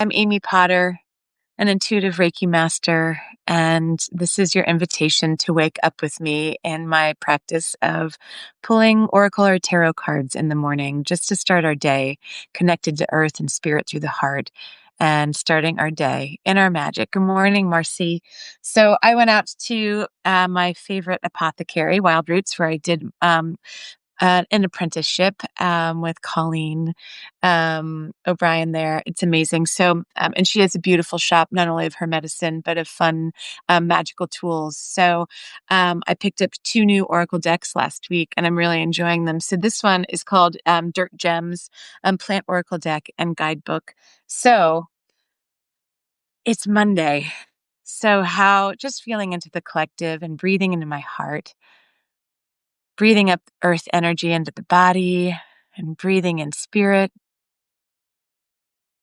I'm Amy Potter, an intuitive Reiki master, and this is your invitation to wake up with me in my practice of pulling oracle or tarot cards in the morning just to start our day connected to earth and spirit through the heart and starting our day in our magic. Good morning, Marcy. So I went out to my favorite apothecary, Wild Roots, where I did an apprenticeship with Colleen O'Brien there. It's amazing. So, and she has a beautiful shop, not only of her medicine, but of fun magical tools. So I picked up 2 new Oracle decks last week and I'm really enjoying them. So this one is called Dirt Gems, Plant Oracle Deck and Guidebook. So it's Monday. So how just feeling into the collective and breathing into my heart, breathing up earth energy into the body and breathing in spirit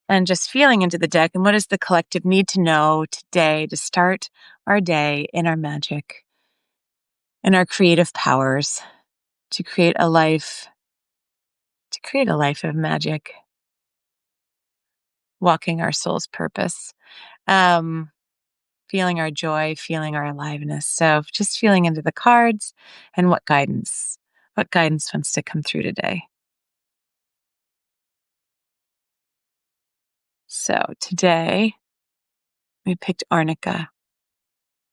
and just feeling into the deck. And what does the collective need to know today to start our day in our magic and our creative powers to create a life, of magic, walking our soul's purpose, um, feeling our joy, feeling our aliveness. So just feeling into the cards and what guidance wants to come through today. So today we picked Arnica.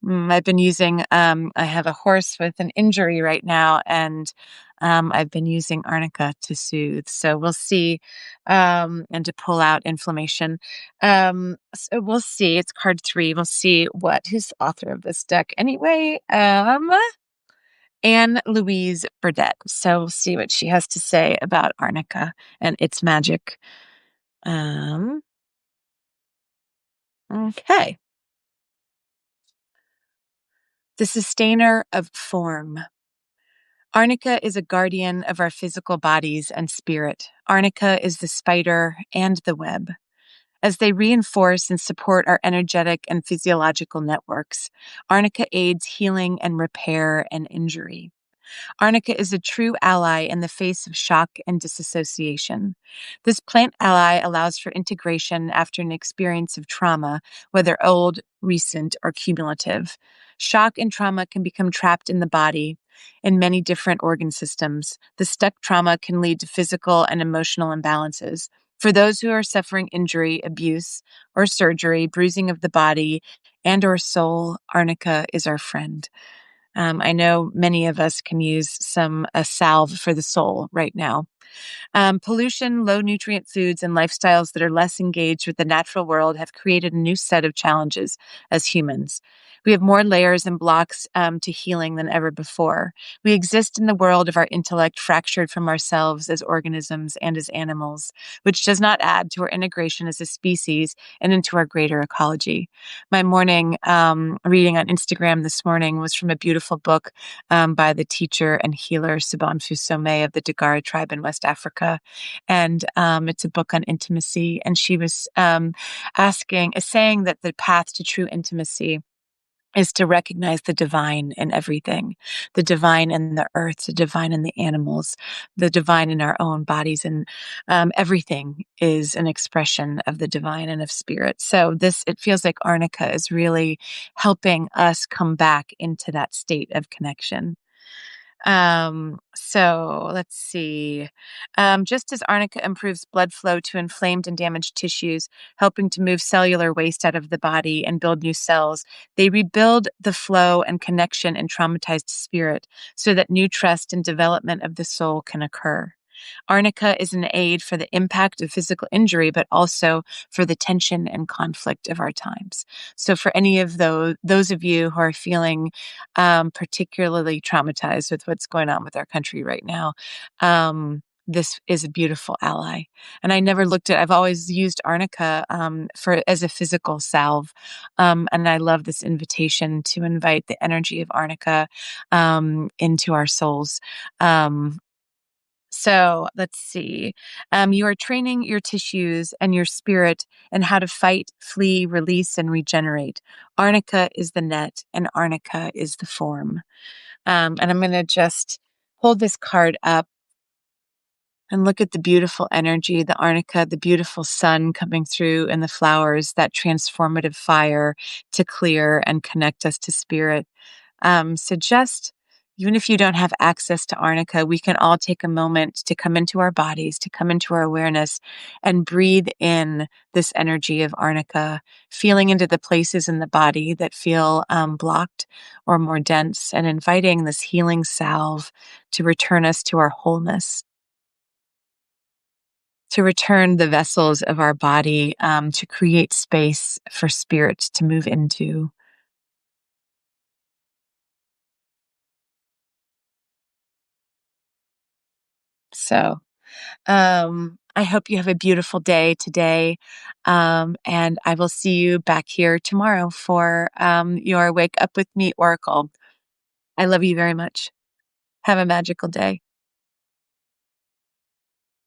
I've been using, I have a horse with an injury right now, and I've been using Arnica to soothe. So we'll see, and to pull out inflammation. So we'll see. It's card 3. We'll see who's the author of this deck anyway. Anne Louise Burdett. So we'll see what she has to say about Arnica and its magic. Okay. The sustainer of form. Arnica is a guardian of our physical bodies and spirit. Arnica is the spider and the web. As they reinforce and support our energetic and physiological networks, Arnica aids healing and repair and injury. Arnica is a true ally in the face of shock and disassociation. This plant ally allows for integration after an experience of trauma, whether old, recent, or cumulative. Shock and trauma can become trapped in the body in many different organ systems. The stuck trauma can lead to physical and emotional imbalances. For those who are suffering injury, abuse, or surgery, bruising of the body, and or soul, Arnica is our friend. I know many of us can use a salve for the soul right now. Pollution, low nutrient foods, and lifestyles that are less engaged with the natural world have created a new set of challenges as humans. We have more layers and blocks to healing than ever before. We exist in the world of our intellect fractured from ourselves as organisms and as animals, which does not add to our integration as a species and into our greater ecology. My morning reading on Instagram this morning was from a beautiful book by the teacher and healer Subanfu Somé of the Dagara tribe in West Africa. And it's a book on intimacy. And she was saying that the path to true intimacy is to recognize the divine in everything, the divine in the earth, the divine in the animals, the divine in our own bodies. And everything is an expression of the divine and of spirit. So it feels like Arnica is really helping us come back into that state of connection. So let's see. Just as Arnica improves blood flow to inflamed and damaged tissues, helping to move cellular waste out of the body and build new cells, they rebuild the flow and connection in traumatized spirit so that new trust and development of the soul can occur. Arnica is an aid for the impact of physical injury, but also for the tension and conflict of our times. So for any of those of you who are feeling particularly traumatized with what's going on with our country right now, this is a beautiful ally. And I never I've always used Arnica as a physical salve. And I love this invitation to invite the energy of Arnica into our souls. So let's see. You are training your tissues and your spirit and how to fight, flee, release, and regenerate. Arnica is the net and Arnica is the form. And I'm going to just hold this card up And look at the beautiful energy, the arnica, the beautiful sun coming through and the flowers, that transformative fire to clear and connect us to spirit. So just even if you don't have access to arnica, we can all take a moment to come into our bodies, to come into our awareness and breathe in this energy of arnica, feeling into the places in the body that feel blocked or more dense, and inviting this healing salve to return us to our wholeness, to return the vessels of our body, to create space for spirit to move into. So, I hope you have a beautiful day today. And I will see you back here tomorrow for your Wake Up With Me Oracle. I love you very much. Have a magical day.